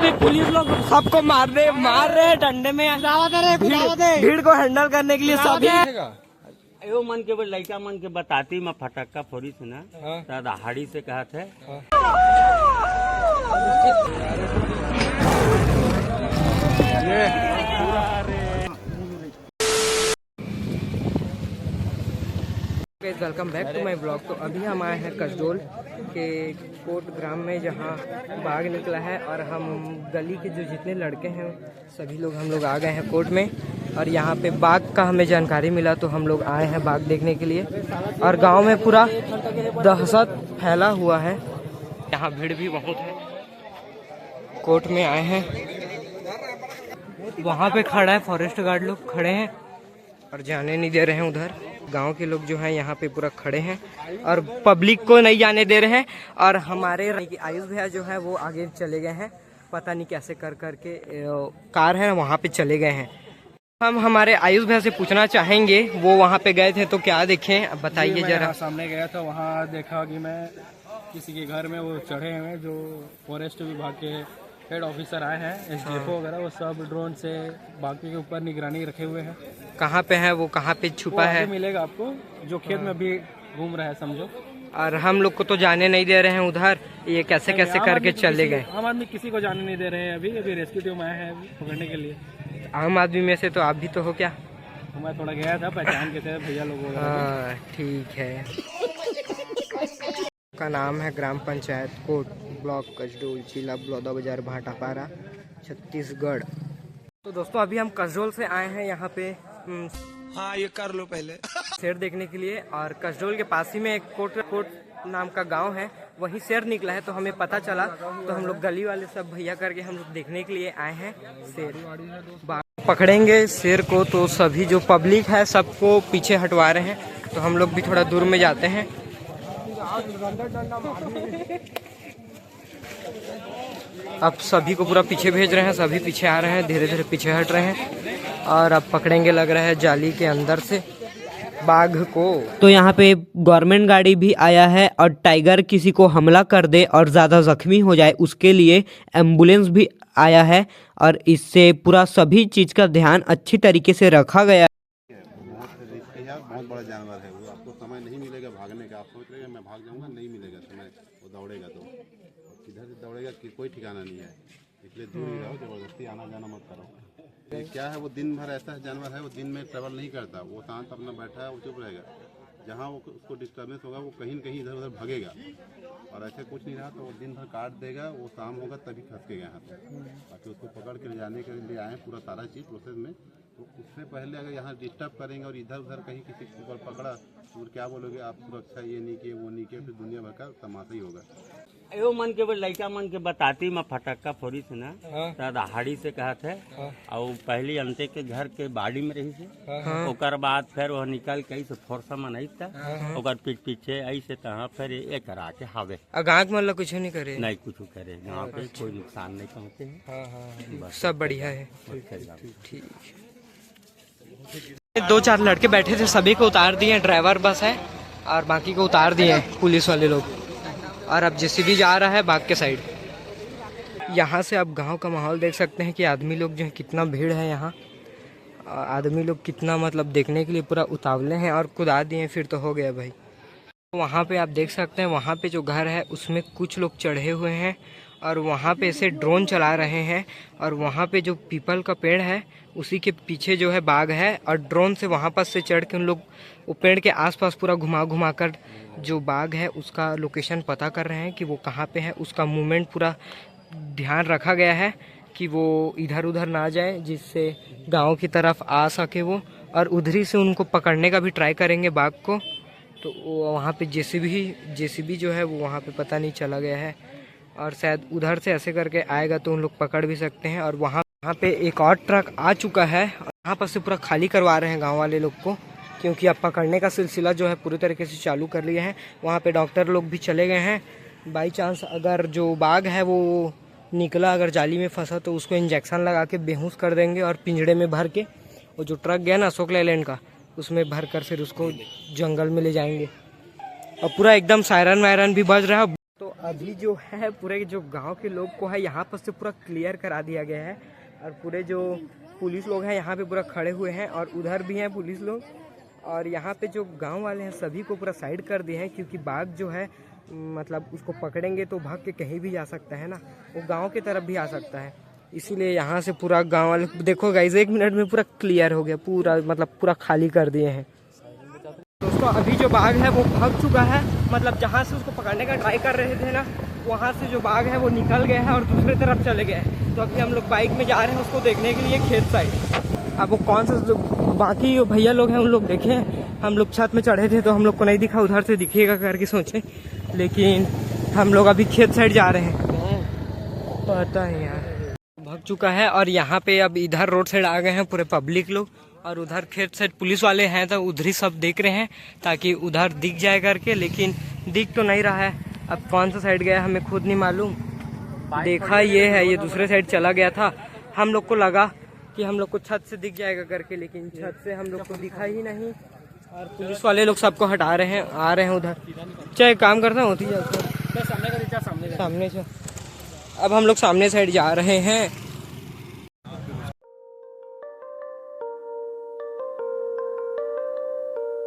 अभी पुलिस लोग सबको मार रहे हैं डंडे में। भीड़ को हैंडल करने के लिए सभी एगो मन के लड़का मन के बताती मैं फटक्का फोड़ी सुना दहाड़ी से कहा थे। Welcome back to my blog. तो अभी हम आए हैं कसडोल के कोट ग्राम में, जहां बाघ निकला है और हम गली के जो जितने लड़के हैं सभी लोग हम लोग आ गए हैं कोर्ट में। और यहाँ पे बाघ का हमें जानकारी मिला तो हम लोग आए हैं बाघ देखने के लिए। और गांव में पूरा दहशत फैला हुआ है, यहाँ भीड़ भी बहुत है। कोर्ट में आए हैं, वहाँ पे खड़ा है फॉरेस्ट गार्ड लोग खड़े हैं और जाने नहीं दे रहे हैं उधर। गांव के लोग जो हैं यहाँ पे पूरा खड़े हैं और पब्लिक को नहीं जाने दे रहे हैं। और हमारे आयुष भैया जो है वो आगे चले गए हैं, पता नहीं कैसे कर करके कार है वहाँ पे चले गए हैं। हम हमारे आयुष भैया से पूछना चाहेंगे, वो वहाँ पे गए थे तो क्या देखे बताइए जरा। सामने गया था, वहाँ देखा कि मैं किसी के घर में वो चढ़े हुए जो फॉरेस्ट विभाग के हेड ऑफिसर आए हैं, एसडीएफओ वगैरह, वो सब ड्रोन से बाकी के ऊपर निगरानी रखे हुए हैं। कहाँ पे है वो, कहाँ पे छुपा है मिलेगा आपको, जो खेत में अभी घूम रहा है समझो। और हम लोग को तो जाने नहीं दे रहे हैं उधर, ये कैसे कैसे करके चले गए। आम आदमी किसी को जाने नहीं दे रहे हैं। अभी रेस्क्यू टीम आया है पकड़ने के लिए। आम आदमी में से तो आप भी तो हो क्या? मैं थोड़ा गया था, पहचान के थे भैया लोग। हाँ ठीक है। का नाम है ग्राम पंचायत कोट, ब्लॉक कसडोल, जिला बलौदाबाजार, भाटापारा, छत्तीसगढ़। तो दोस्तों अभी हम कसडोल से आए हैं यहाँ पे, हाँ ये कर लो पहले, शेर देखने के लिए। और कसडोल के पास ही में एक कोट नाम का गांव है, वहीं शेर निकला है। तो हमें पता चला तो हम लोग गली वाले सब भैया करके हम लोग देखने के लिए आए हैं शेर। पकड़ेंगे शेर को तो सभी जो पब्लिक है सबको पीछे हटवा रहे हैं, तो हम लोग भी थोड़ा दूर में जाते हैं। अब सभी को पूरा पीछे भेज रहे हैं, सभी पीछे आ रहे हैं, धीरे धीरे पीछे हट रहे हैं। और अब पकड़ेंगे लग रहा है जाली के अंदर से बाघ को। तो यहाँ पे गवर्नमेंट गाड़ी भी आया है और टाइगर किसी को हमला कर दे और ज़्यादा जख्मी हो जाए उसके लिए एम्बुलेंस भी आया है। और इससे पूरा सभी चीज़ का ध्यान अच्छी तरीके से रखा गया। बहुत बड़ा जानवर है वो, आपको समय नहीं मिलेगा भागने का। आप सोच रहे हैं मैं भाग जाऊंगा, नहीं मिलेगा समय। वो दौड़ेगा तो किधर से दौड़ेगा कि कोई ठिकाना नहीं है, इसलिए दूर ही रहो, जबरदस्ती आना जाना मत करो। क्या है वो दिन भर ऐसा जानवर है, वो दिन में ट्रेवल नहीं करता, वो शांत अपना बैठा है, वो चुप रहेगा। जहाँ वो उसको डिस्टर्बेंस होगा वो कहीं न कहीं इधर उधर भागेगा। और ऐसे कुछ नहीं रहा तो वो दिन भर काट देगा, वो शाम होगा तभी खसकेगा यहाँ पे। बाकी उसको पकड़ के ले जाने के लिए आए पूरा सारा चीज़ प्रोसेस में। तो उससे पहले अगर यहाँ डिस्टर्ब करेंगे और इधर उधर कहीं किसी के ऊपर पकड़ा तो क्या बोलोगे आप, सुरक्षा ये नहीं किए वो नहीं किए, फिर दुनिया भर का तमाशा ही होगा। एगो मन के लड़का मन के बताती मैं फटक्का फोड़ी सुना दहाड़ी से कहा थे। और पहली अंते के घर के बाड़ी में रही से, ओकर बाद फिर वह निकल के से फोर्सा मनई था, ओकर पीछे ऐसे तहाँ फिर एक करा के हावे गाँव मतलब कुछ नहीं करे, नहीं कुछ करे, यहाँ पे कोई नुकसान नहीं पहुँचे हैं, सब बढ़िया है। ठीक, 2-4 लड़के बैठे थे, सभी को उतार दिए, ड्राइवर बस है और बाकी को उतार दिए पुलिस वाले लोग। और अब जेसीबी जा रहा है बाघ के साइड। यहाँ से आप गांव का माहौल देख सकते हैं कि आदमी लोग जो है कितना भीड़ है यहाँ। आदमी लोग कितना मतलब देखने के लिए पूरा उतावले हैं और कुदा दिए, फिर तो हो गया भाई। वहाँ पे आप देख सकते हैं, वहाँ पे जो घर है उसमें कुछ लोग चढ़े हुए हैं और वहाँ पे ऐसे ड्रोन चला रहे हैं। और वहाँ पे जो पीपल का पेड़ है उसी के पीछे जो है बाघ है, और ड्रोन से वहाँ पर से चढ़ के उन लोग वो पेड़ के आसपास पूरा घुमा कर जो बाघ है उसका लोकेशन पता कर रहे हैं कि वो कहाँ पे है। उसका मूवमेंट पूरा ध्यान रखा गया है कि वो इधर उधर ना जाए, जिससे गांव की तरफ आ सके वो। और उधरी से उनको पकड़ने का भी ट्राई करेंगे बाघ को। तो वहाँ पे जेसीबी जो है वो वहाँ पे पता नहीं चला गया है, और शायद उधर से ऐसे करके आएगा तो उन लोग पकड़ भी सकते हैं। और वहाँ पे एक और ट्रक आ चुका है, यहाँ पर से पूरा खाली करवा रहे हैं गांव वाले लोग को, क्योंकि अब पकड़ने का सिलसिला जो है पूरी तरीके से चालू कर लिया है। वहाँ पे डॉक्टर लोग भी चले गए हैं। बाई चांस अगर जो बाघ है वो निकला, अगर जाली में फंसा तो उसको इंजेक्शन लगा के बेहोश कर देंगे और पिंजड़े में भर के वो जो ट्रक गया ना अशोक लेलैंड का, उसमें भर कर फिर उसको जंगल में ले जाएंगे। और पूरा एकदम सायरन वायरन भी बज रहा है। तो अभी जो है पूरे जो गांव के लोग को है यहाँ पर से पूरा क्लियर करा दिया गया है और पूरे जो पुलिस लोग हैं यहाँ पे पूरा खड़े हुए हैं और उधर भी हैं पुलिस लोग और यहाँ पे जो गांव वाले हैं सभी को पूरा साइड कर दिए हैं क्योंकि बाघ जो है मतलब उसको पकड़ेंगे तो भाग के कहीं भी जा सकता है ना, वो गांव की तरफ भी आ सकता है, इसीलिए यहाँ से पूरा गांव वाले देखो गाइस 1 मिनट में पूरा क्लियर हो गया, पूरा मतलब पूरा खाली कर दिए हैं। दोस्तों अभी जो बाघ है वो भाग चुका है, मतलब जहाँ से उसको पकड़ने का ट्राई कर रहे थे ना वहाँ से जो बाघ है वो निकल गया है और दूसरे तरफ चले गए हैं। तो अभी हम लोग बाइक में जा रहे हैं उसको देखने के लिए खेत साइड। अब वो कौन सा जो बाकी जो भैया लोग हैं उन लोग देखे, हम लोग छत में चढ़े थे तो हम लोग को नहीं दिखा, उधर से दिखेगा करके सोचे, लेकिन हम लोग अभी खेत साइड जा रहे हैं। पता है यार भाग चुका है और यहाँ पे अब इधर रोड साइड आ गए हैं पूरे पब्लिक लोग और उधर खेत साइड पुलिस वाले हैं तो उधर ही सब देख रहे हैं ताकि उधर दिख जाए करके, लेकिन दिख तो नहीं रहा है। अब कौन सा साइड गया हमें खुद नहीं मालूम, देखा ये है ये दूसरे साइड चला गया था, हम लोग को लगा कि हम लोग को छत से दिख जाएगा करके, लेकिन छत से हम लोग को दिखा ही नहीं और पुलिस वाले लोग सबको हटा रहे हैं, आ रहे हैं उधर। चाहे काम करता होती है सामने से। अब हम लोग सामने साइड जा रहे हैं